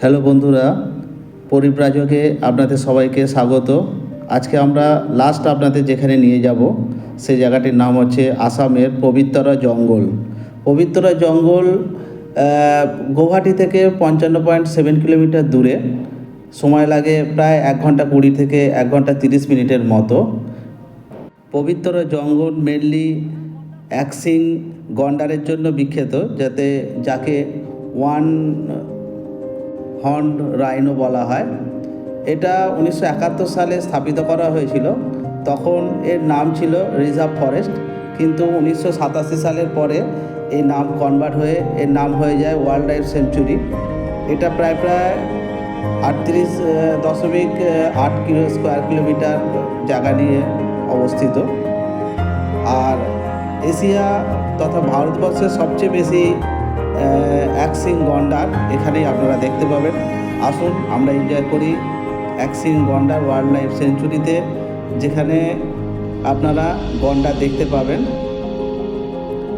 Hello বন্ধুরা, পরিব্রাজকে আপনাদের সবাইকে স্বাগত। আজকে আমরা লাস্ট আপনাদের যেখানে নিয়ে যাব সেই জায়গাটির নাম হচ্ছে আসামের পবিতরা জঙ্গল। পবিতরা জঙ্গল গৌহাটি থেকে 55.7 কিলোমিটার দূরে। সময় লাগে প্রায় 1 ঘন্টা 20 থেকে 1 ঘন্টা 30 মিনিটের মতো। পবিতরা জঙ্গল মেনলি অ্যাক্সিং গন্ডারের জন্য বিখ্যাত, যাকে ওয়ান হর্ন রাইনো বলা হয়। এটা 1971 সালে স্থাপিত করা হয়েছিল। তখন এর নাম ছিল রিজার্ভ ফরেস্ট, কিন্তু 1987 সালের পরে এই নাম কনভার্ট হয়ে এর নাম হয়ে যায় ওয়াইল্ড লাইফ সেঞ্চুরি। এটা প্রায় 38.8 স্কোয়ার কিলোমিটার জায়গা নিয়ে অবস্থিত। আর এশিয়া তথা ভারতবর্ষের সবচেয়ে বেশি অ্যাক্সিং গন্ডার এখানেই আপনারা দেখতে পাবেন। আসুন আমরা এনজয় করি অ্যাক্সিং গন্ডার ওয়াইল্ড লাইফ সেঞ্চুরিতে, যেখানে আপনারা গন্ডার দেখতে পাবেন।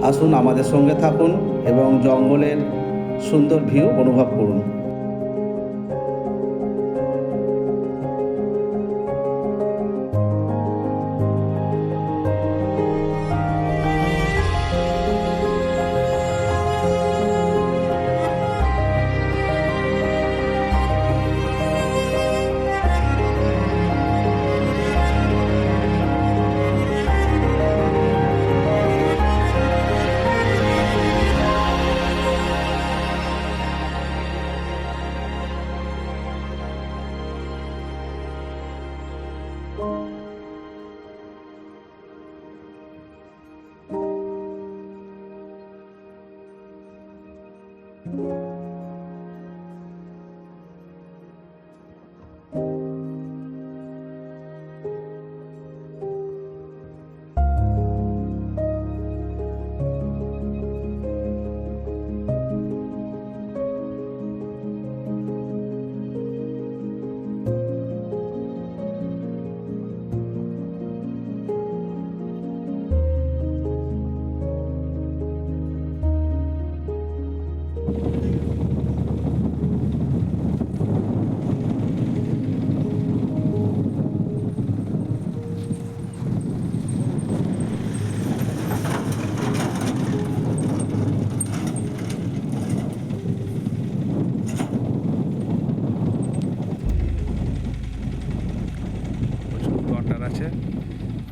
আসুন আমাদের সঙ্গে থাকুন এবং জঙ্গলের সুন্দর ভিউ অনুভব করুন।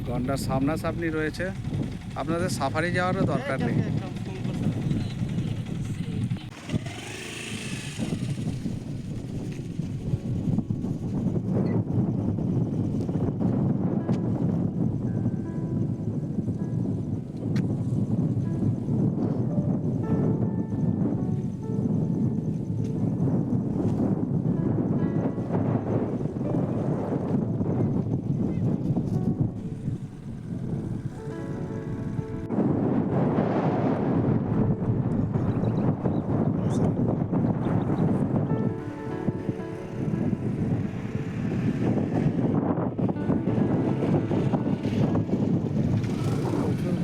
গন্ডার সামনাসামনি রয়েছে, আপনাদের সাফারি যাওয়ারও দরকার নেই।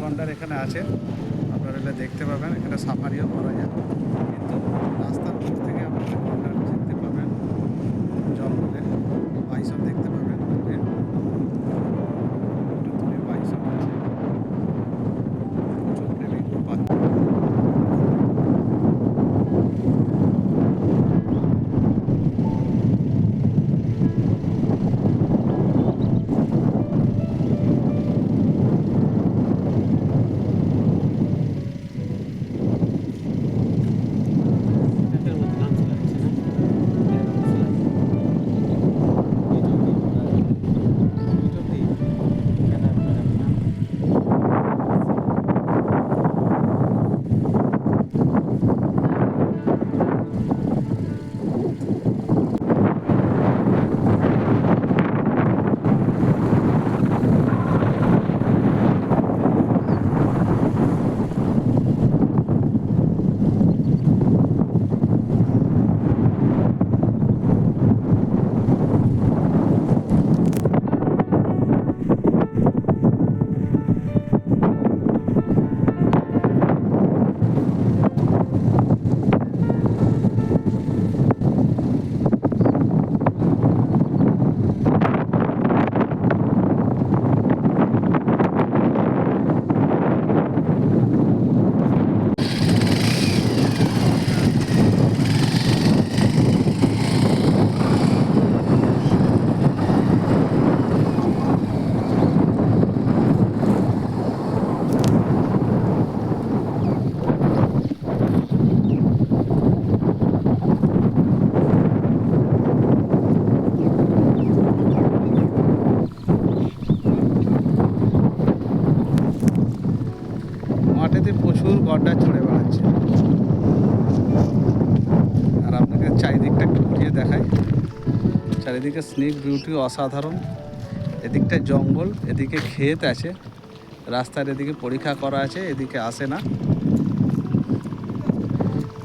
গন্ডার এখানে আছে, আপনারা এলে দেখতে পাবেন। এখানে সাফারিও করা যায়, কিন্তু রাস্তার উপর থেকে আপনারা গন্ডার দেখতে পাবেন। জঙ্গলে বাইসন দেখতে পাবেন, দূরে বাইসন আছে, প্রচুর প্রেমিক পাখি। চারিদিকে স্নেক বিউটি অসাধারণ। এদিকটা জঙ্গল, এদিকে ক্ষেত আছে, রাস্তার এদিকে পরীক্ষা করা আছে, এদিকে আসে না।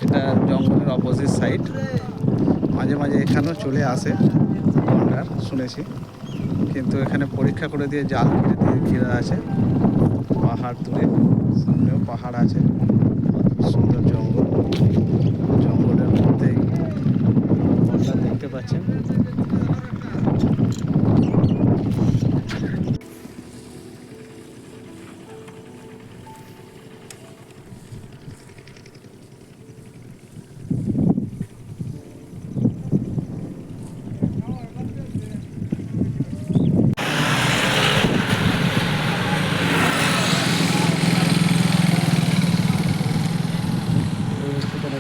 এটা জঙ্গলের অপোজিট সাইড। মাঝে মাঝে এখানেও চলে আসে গন্ডার শুনেছি, কিন্তু এখানে পরীক্ষা করে দিয়ে জাল ঘিরে আছে। পাহাড় দূরে, সামনেও পাহাড় আছে, সুন্দর জঙ্গল। জঙ্গলের মধ্যেই গন্ডার দেখতে পাচ্ছেন।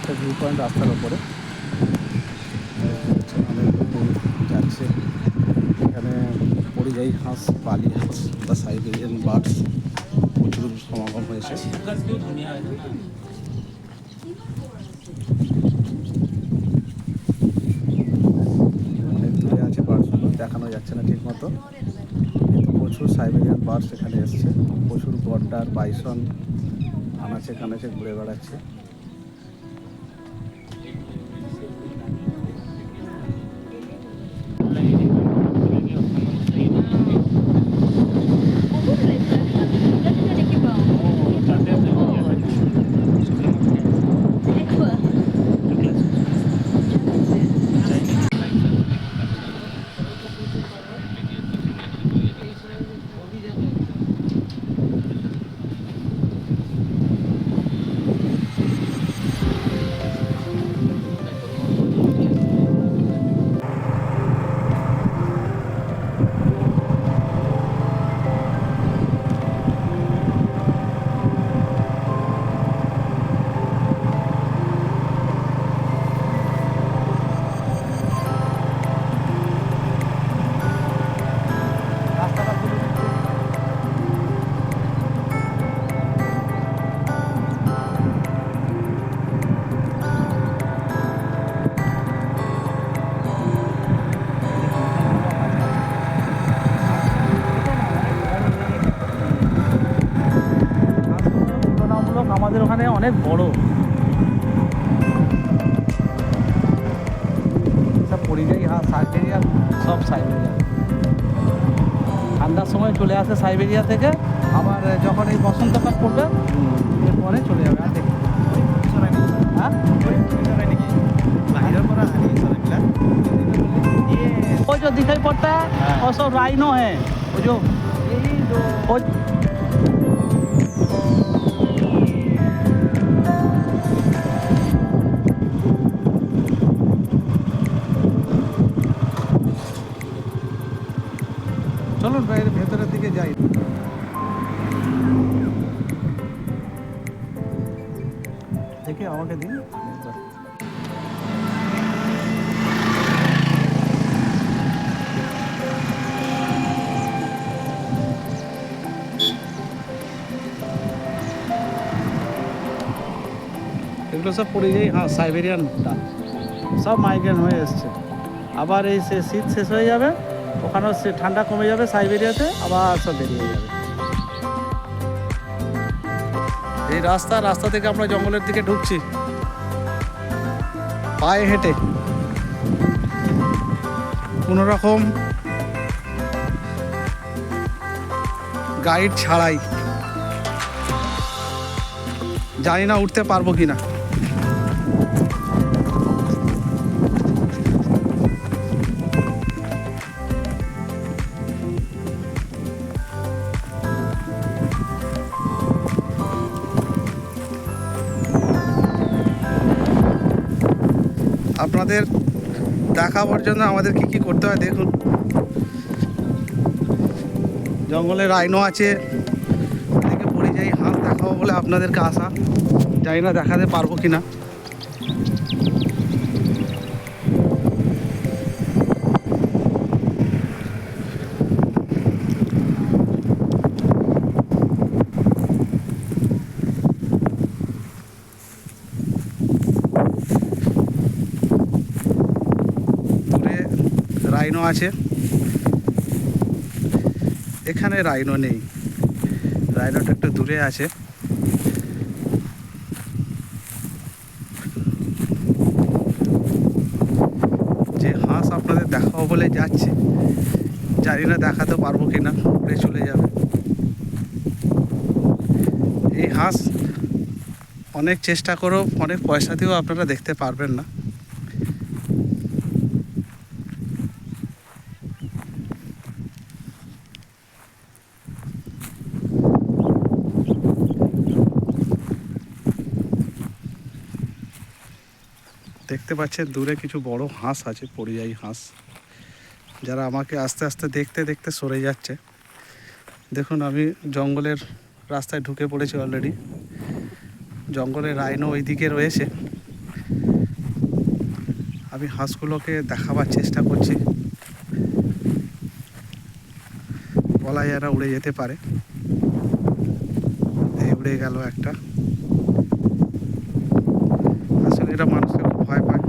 একটা ভিউ পয়েন্ট রাস্তার ওপরে অনেক লোক যাচ্ছে। এখানে পরিযায়ী হাঁস, বালি হাঁস বা সাইবেরিয়ান বার্ডস প্রচুর সমাগম হয়েছে। অনেক দূরে আছে, বার্ডসগুলো দেখানো যাচ্ছে না ঠিক মতো, কিন্তু প্রচুর সাইবেরিয়ান বার্ডস এখানে এসছে। প্রচুর গন্ডার, বাইসন আনাচে কানাচে ঘুরে বেড়াচ্ছে। আমাদের ওখানে অনেক বড় সব পরিযায়ী হাঁস, সাইবেরিয়ান, সব সাইবেরিয়ান। ঠান্ডার সময় চলে আসে সাইবেরিয়া থেকে, আবার যখন এই বসন্তকাল পড়বে এরপরে চলে যাবে। আর দেখি वो जो दिखाई पड़ता है वो सब राइनो है। वो जो চলুন বাইরে ভেতরের দিকে যাই। দেখে আমাকে দিন। এগুলো সব পরিযায়ী হাঁস, সাইবেরিয়ানটা সব মাইগ্রেন হয়ে এসছে। আবার এই শীত শেষ হয়ে যাবে, ওখানেও ঠান্ডা কমে যাবে সাইবেরিয়াতে, আবার সব বেরিয়ে যাবে। এই রাস্তা থেকে আমরা জঙ্গলের দিকে ঢুকছি পায়ে হেঁটে, কোনো রকম গাইড ছাড়াই। জানি না উঠতে পারবো কিনা। আপনাদের দেখাবার জন্য আমাদের কি করতে হয় দেখুন। জঙ্গলে রাইনো আছে, ওদিকে পরিযায়ী হাঁস দেখাবো বলে আপনাদেরকে আসা। জানি না দেখাতে পারবো কিনা। রাইনো আছে, এখানে রাইনো নেই, রাইনোটা একটু দূরে আছে। যে হাঁস আপনাদের দেখাবো বলে যাচ্ছি, জানি না দেখাতে পারবো কি না, উড়ে চলে যাবে। এই হাঁস অনেক চেষ্টা করেও অনেক পয়সা দিয়েও আপনারা দেখতে পারবেন না। দেখতে পাচ্ছেন দূরে কিছু বড় হাঁস আছে, পরিযায়ী হাঁস, যারা আমাকে আস্তে আস্তে দেখতে দেখতে সরে যাচ্ছে। দেখুন আমি জঙ্গলের রাস্তায় ঢুকে পড়েছি অলরেডি। জঙ্গলের রাইনো ওইদিকে রয়েছে, আমি হাঁসগুলোকে দেখাবার চেষ্টা করছি, বলা যায় না উড়ে যেতে পারে। এই উড়ে গেল একটা, আসলে এটা মানুষকে খুব ভয় পায়।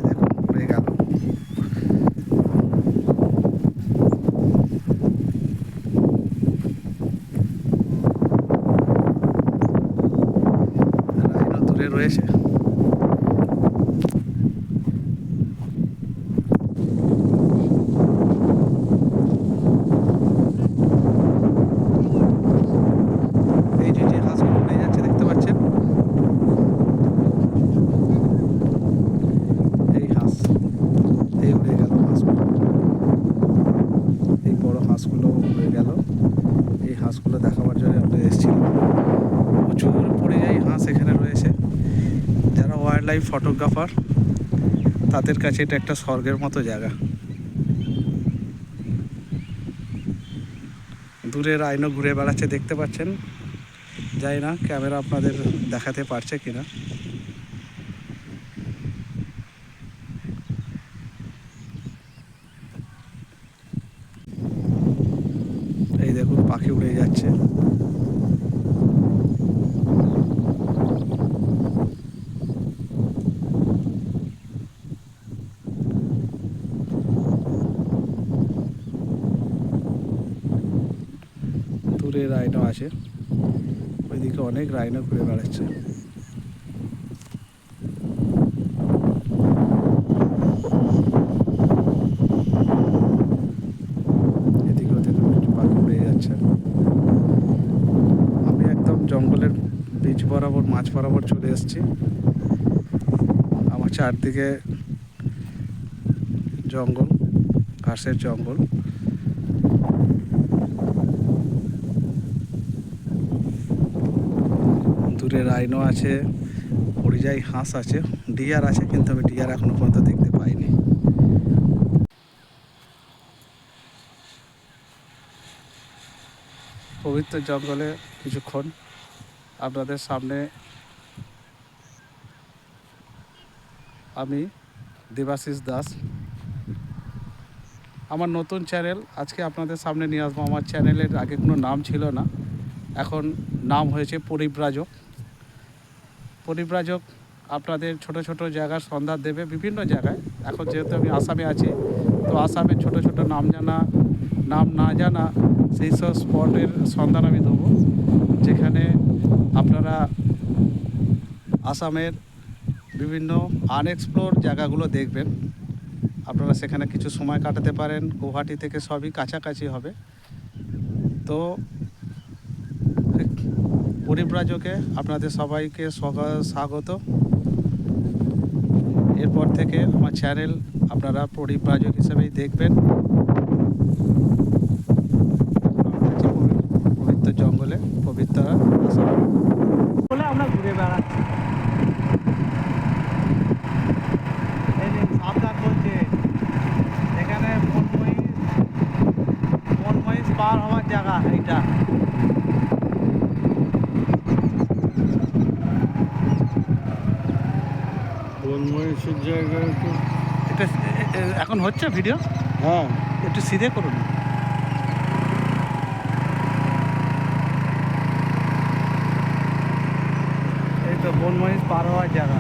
দেখুন উড়ে গেল। রাইনো দূরে রয়েছে। এই যে যে হাঁসগুলো উড়ে যাচ্ছে দেখতে পাচ্ছেন, এই হাঁস, এই উড়ে গেল হাঁসগুলো, এই বড় হাঁসগুলো উড়ে গেল। এই হাঁসগুলো দেখাবার জন্য আমরা এসেছিলাম। প্রচুর পরিযায়ী হাঁস এখানে রয়েছে। যারা ওয়াইল্ড লাইফ ফটোগ্রাফার তাদের কাছে এটা একটা স্বর্গের মতো জায়গা। দূরে রাইনো ঘুরে বেড়াচ্ছে দেখতে পাচ্ছেন, জানি না ক্যামেরা আপনাদের দেখাতে পারছে কিনা। এই দেখুন পাখি উড়ে যাচ্ছে। দূরে রাইনো আছে, ওইদিকে অনেক রাইনো ঘুরে বেড়াচ্ছে। এদিকেও দেখুন কিছু পাখি উড়ে যাচ্ছে। আমি একদম জঙ্গলের বীচ বরাবর, মাঝ বরাবর চলে এসেছি। আমার চারদিকে জঙ্গল, ঘাসের জঙ্গল। দূরে রাইনো আছে, পরিযায়ী হাঁস আছে, ডিয়ার আছে, কিন্তু আমি ডিয়ার এখনো পর্যন্ত দেখতে পাইনি। পবিত্র জঙ্গলে কিছুক্ষণ আপনাদের সামনে আমি দেবাশিস দাস, আমার নতুন চ্যানেল আজকে আপনাদের সামনে নিয়ে আসবো। আমার চ্যানেলের আগে কোনো নাম ছিল না, এখন নাম হয়েছে পরিব্রাজক। পরিব্রাজক আপনাদের ছোট ছোট জায়গার সন্ধান দেবে, বিভিন্ন জায়গায়। এখন যেহেতু আমি আসামে আছি, তো আসামের ছোট ছোট নাম না জানা সেই সব স্পটের সন্ধান আমি দেবো, যেখানে আপনারা আসামের বিভিন্ন আনএক্সপ্লোর জায়গাগুলো দেখবেন। আপনারা সেখানে কিছু সময় কাটাতে পারেন, গুয়াহাটি থেকে সবই কাছাকাছি হবে। তো পরিব্রাজকে আপনাদের সবাইকে স্বাগত। এরপর থেকে আমার চ্যানেল আপনারা পরিব্রাজক হিসেবেই দেখবেন। পবিত্র জঙ্গলে, পবিত্র আসাম বলে আমরা ঘুরে বেড়াচ্ছি। এই যে সাবধান বলছে, এখানে মনমহিষ পার হওয়ার জায়গা এইটা। বনমহিষের জায়গা তো এটা এখন হচ্ছে ভিডিও, হ্যাঁ, একটু সিধে করুন। এই তো বনমহিষ পার হওয়ার জায়গা।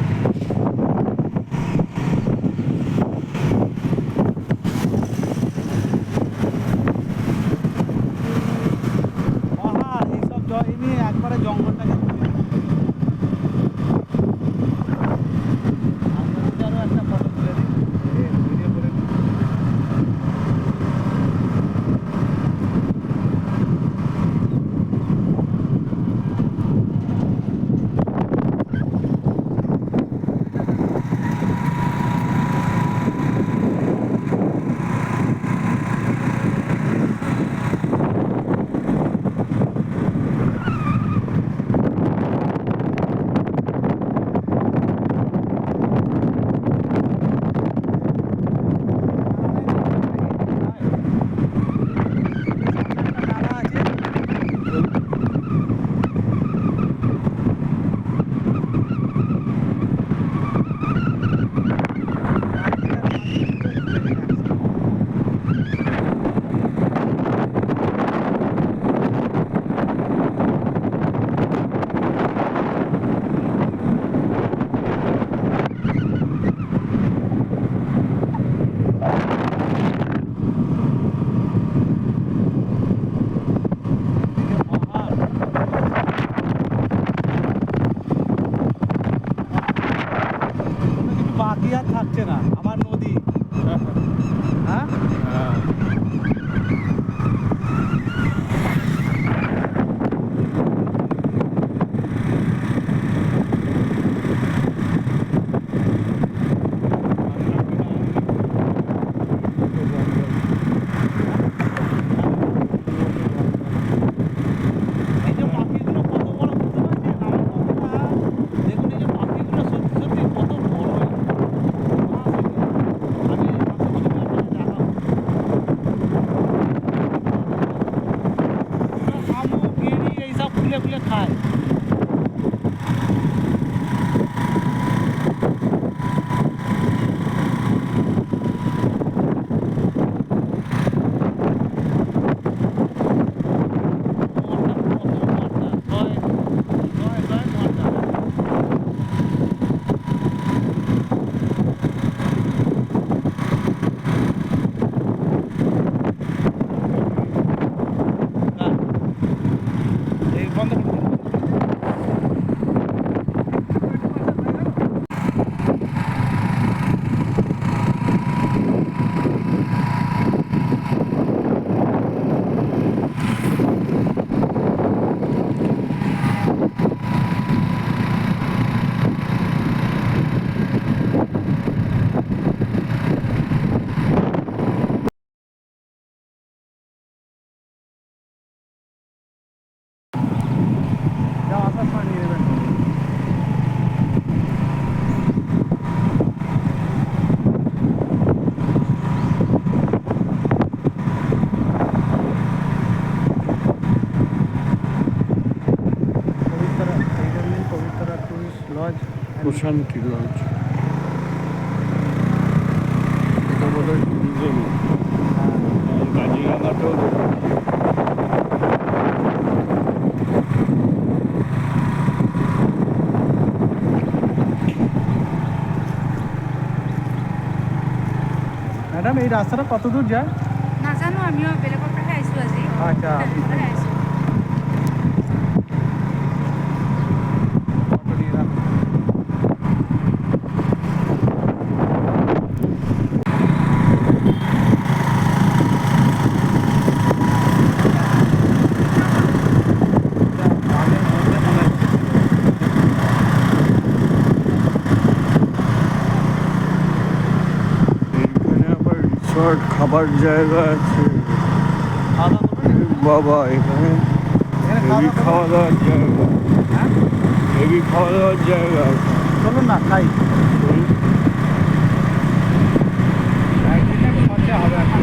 লজ প্রশান্তি লজ। এটা বোধ হয় ট্যুরিজম। কাজিরাঙাতেও ম্যাডাম এই রাস্তাটা কত দূর যায়? নাজানো, আমিও বেলেগৰ পৰাহে আহিছোঁ আজি। আচ্ছা বেলেগৰ পৰাহে আহিছোঁ। অটো নিয়ে রাখো। এইখানে আবার রিসর্ট, খাবার জায়গা আছে। খাওয়া দাওয়া করবেন? বাবা এখানে এখানে হেভি খাওয়া দাওয়ার জায়গা, হ্যাঁ হেভি খাওয়া দাওয়ার জায়গা আছে। চলুন না খাই। একদিনে খরচা হবে এখন।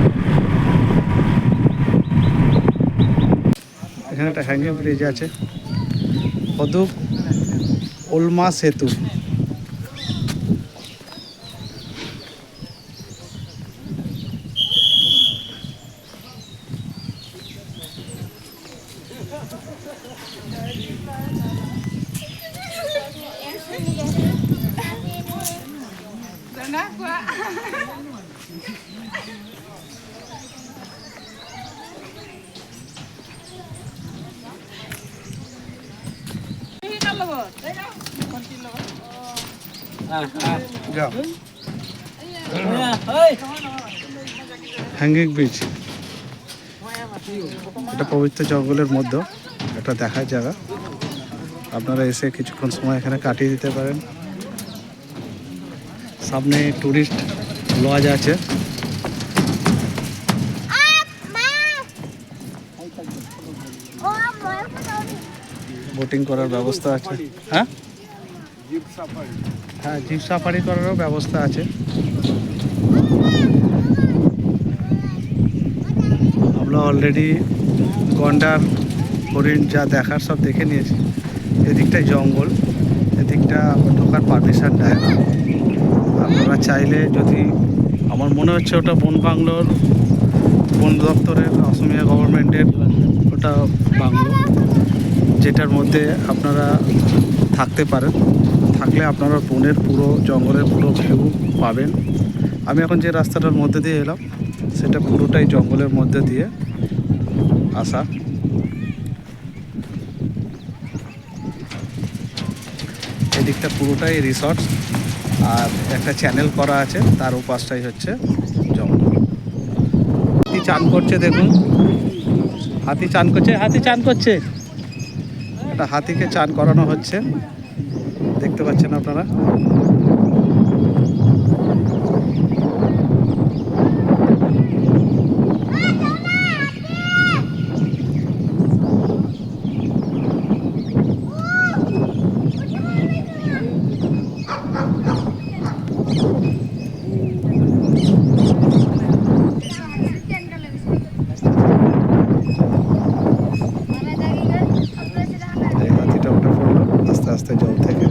এখানে একটা হ্যাঙ্গিং ব্রিজ আছে, হদুক ওলমা সেতু। যাও হ্যাঙ্গিং ব্রিজ, এটা পবিত্র জঙ্গলের মধ্যে একটা দেখার জায়গা। আপনারা এসে কিছুক্ষণ সময় এখানে কাটিয়ে দিতে পারেন। সামনে টুরিস্ট লজ আছে। বোটিং করার ব্যবস্থা আছে। হ্যাঁ জিপ সাফারি। হ্যাঁ, জিপ সাফারি করারও ব্যবস্থা আছে। আমরা অলরেডি গন্ডার, হরিণ যা দেখার সব দেখে নিয়েছি। এদিকটায় জঙ্গল, এদিকটা ঢোকার পারমিশন দেয় না। আপনারা চাইলে, যদি আমার মনে হচ্ছে ওটা বন বাংলোর, বন দপ্তরের, অসমিয়া গভর্নমেন্টের ওটা বাংলো, যেটার মধ্যে আপনারা থাকতে পারেন। থাকলে আপনারা বনের পুরো, জঙ্গলের পুরো ভিউ পাবেন। আমি এখন যে রাস্তাটার মধ্যে দিয়ে এলাম সেটা পুরোটাই জঙ্গলের মধ্যে দিয়ে আসা। এদিকটা পুরোটাই রিসর্ট, আর একটা চ্যানেল করা আছে, তার ওপাশটাই হচ্ছে জঙ্গল। হাতি চান করছে, দেখুন হাতি চান করছে, হাতি চান করছে। একটা হাতিকে চান করানো হচ্ছে, দেখতে পাচ্ছেন আপনারা। এই হাতিটা উঠে পড়লো আস্তে আস্তে জল থেকে।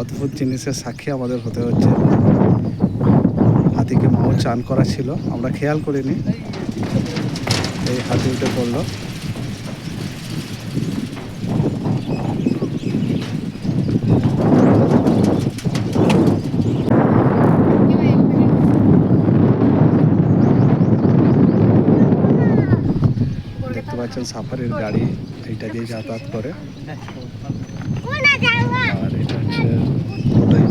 অদ্ভুত জিনিসের সাক্ষী আমাদের হতে হচ্ছে। হাতিকে মাও চান করা ছিল, আমরা খেয়াল করিনি। এই হাতি উঠে পড়লো। দেখতে পাচ্ছেন সাফারির গাড়ি এইটা দিয়ে যাতায়াত করে। আর এটা হচ্ছে ওটাই,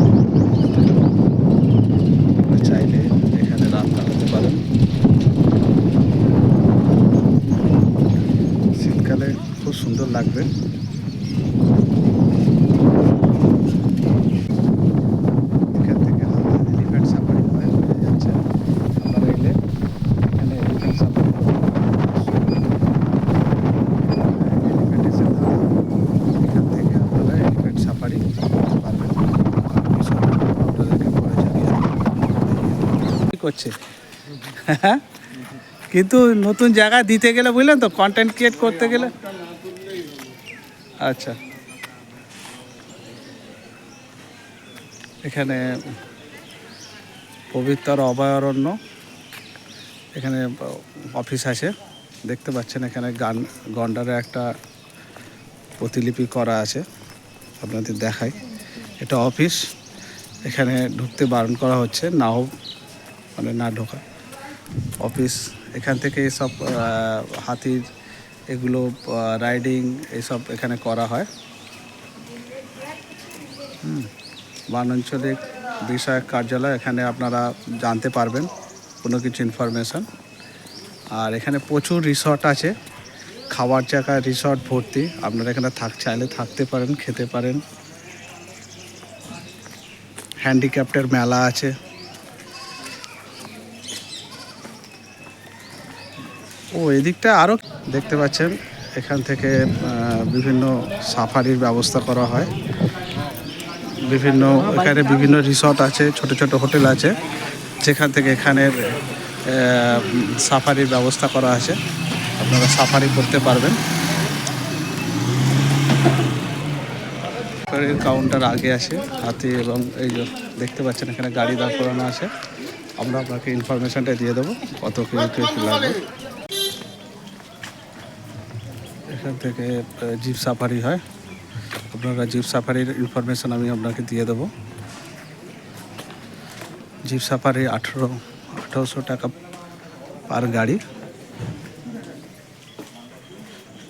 আপনারা চাইলে এখানে রাত কাটাতে পারেন। শীতকালে খুব সুন্দর লাগবে। এখান থেকে হালকা এলিফ্যান্ট সাফারি হয়, বোঝা যাচ্ছে। আপনারা এলে এখানে এলিফ্যান্ট সাফারি করতে পারেন। এলিফ্যান্ট এসে দাঁড়ায়, এখান থেকে আপনারা এলিফ্যান্ট সাফারি করতে পারবেন। আপনাদেরকে পরে জানিয়ে দেবো। কি করছে হ্যাঁ, কিন্তু নতুন জায়গা দিতে গেলে বুঝলেন তো, কন্টেন্ট ক্রিয়েট করতে গেলে। আচ্ছা, এখানে পবিত্র অভয়ারণ্য, এখানে অফিস আছে দেখতে পাচ্ছেন। এখানে গন্ডারের একটা প্রতিলিপি করা আছে, আপনাদের দেখাই। এটা অফিস, এখানে ঢুকতে বারণ করা হচ্ছে, নাও মানে না ঢোকা অফিস। এখান থেকে এসব হাতির এগুলো রাইডিং এসব এখানে করা হয়। বনাঞ্চলিক বিষয়ক কার্যালয়, এখানে আপনারা জানতে পারবেন কোনো কিছু ইনফরমেশান। আর এখানে প্রচুর রিসর্ট আছে, খাবার জায়গা রিসর্ট ভর্তি। আপনারা এখানে চাইলে থাকতে পারেন, খেতে পারেন। হ্যান্ডিক্যাপ্টের মেলা আছে। ও এদিকটা আরও দেখতে পাচ্ছেন, এখান থেকে বিভিন্ন সাফারির ব্যবস্থা করা হয়। এখানে বিভিন্ন রিসর্ট আছে, ছোট ছোট হোটেল আছে, যেখান থেকে এখানের সাফারির ব্যবস্থা করা আছে। আপনারা সাফারি করতে পারবেন। সাফারির কাউন্টার আগে আছে হাতি, এবং এই যে দেখতে পাচ্ছেন এখানে গাড়ি দাঁড় করানো আছে। আমরা আপনাকে ইনফরমেশনটা দিয়ে দেবো কত কি লাগবে। এখান থেকে জিপ সাফারি হয়, আপনারা জিপ সাফারির ইনফরমেশান আমি আপনাকে দিয়ে দেবো। জিপ সাফারি 1800 টাকা পার গাড়ি।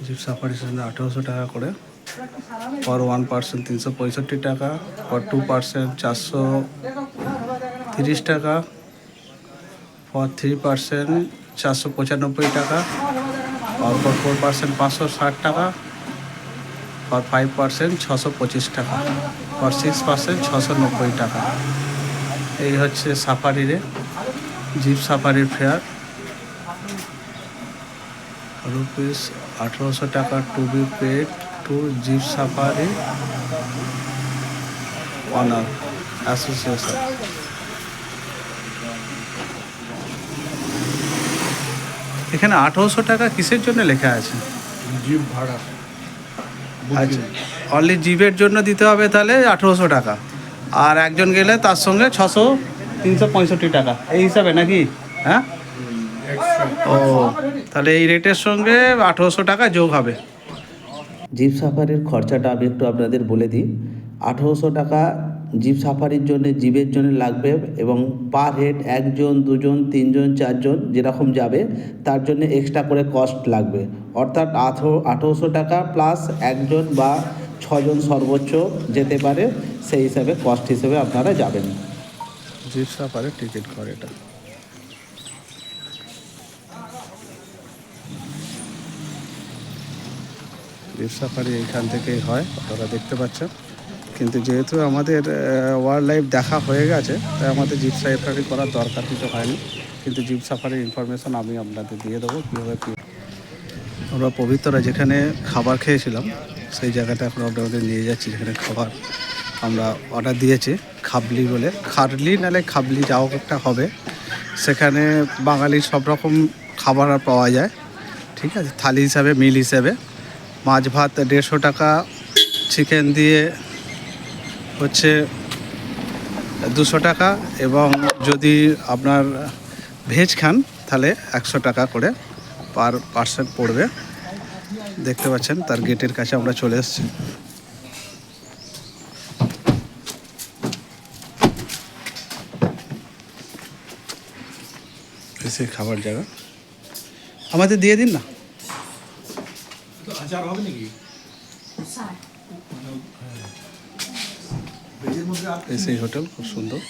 জিপ সাফারির সঙ্গে 1800 টাকা করে। ফর 1 পার্সন 365 টাকা, ফর 2 পার্সন 430 টাকা, ফর 3 পার্সন 495 টাকা, और फॉर 4 पार्सन 560 টাকা, ফর 5 পার্সেন্ট 625 টাকা, ফর 6 পার্সেন্ট 690 টাকা। এই হচ্ছে সাফারিরে জিপ সাফারির ফেয়ার। রুপিস 1800 টাকা to be paid to jeep safari owner association. এখানে 1800 টাকা কিসের জন্য লেখা আছে? জিপ ভাড়া। আচ্ছা, অনলি জিপের জন্য দিতে হবে তাহলে 1800 টাকা, আর একজন গেলে তার সঙ্গে 365 টাকা, এই হিসাবে নাকি? হ্যাঁ, ও তাহলে এই রেটের সঙ্গে 1800 টাকা যোগ হবে। জিপ সাফারির খরচাটা আমি একটু আপনাদের বলে দিই। 1800 টাকা জিপ সাফারির জন্য, জিপের জন্য লাগবে, এবং পার হেড 1 জন 2 জন 3 জন 4 জন যেরকম যাবে তার জন্য এক্সট্রা করে কস্ট লাগবে। অর্থাৎ 1800 টাকা প্লাস 1 জন বা 6 জন সর্বোচ্চ যেতে পারে, সেই হিসাবে কস্ট হিসেবে আপনারা যাবেন। জিপ সাফারির টিকিট করে এটা। জিপ সাফারি এইখান থেকেই হয়, আপনারা দেখতে পাচ্ছেন। কিন্তু যেহেতু আমাদের ওয়াইল্ড লাইফ দেখা হয়ে গেছে, তাই আমাদের জিপ সাফারি করার দরকার কিছু হয়নি। কিন্তু জিপ সাফারির ইনফরমেশান আমি আপনাদের দিয়ে দেবো কীভাবে কী। আমরা পবিত্রা যেখানে খাবার খেয়েছিলাম সেই জায়গাটা এখন আপনাদের নিয়ে যাচ্ছি, যেখানে খাবার আমরা অর্ডার দিয়েছি। খাবলি বলে, খারলি নালে খাবলি যাও একটা হবে। সেখানে বাঙালির সব রকম খাবার আর পাওয়া যায়, ঠিক আছে, থালি হিসাবে, মিল হিসাবে। মাছ ভাত 150 টাকা, চিকেন দিয়ে হচ্ছে 200 টাকা, এবং যদি আপনার ভেজ খান তাহলে 100 টাকা করে পার পার্সন পড়বে। দেখতে পাচ্ছেন তার গেটের কাছে আমরা চলে এসেছি। এসে খাবার জায়গা আমাদের দিয়ে দিন না। আচার হবে নাকি? এসে হোটেল খুব সুন্দর।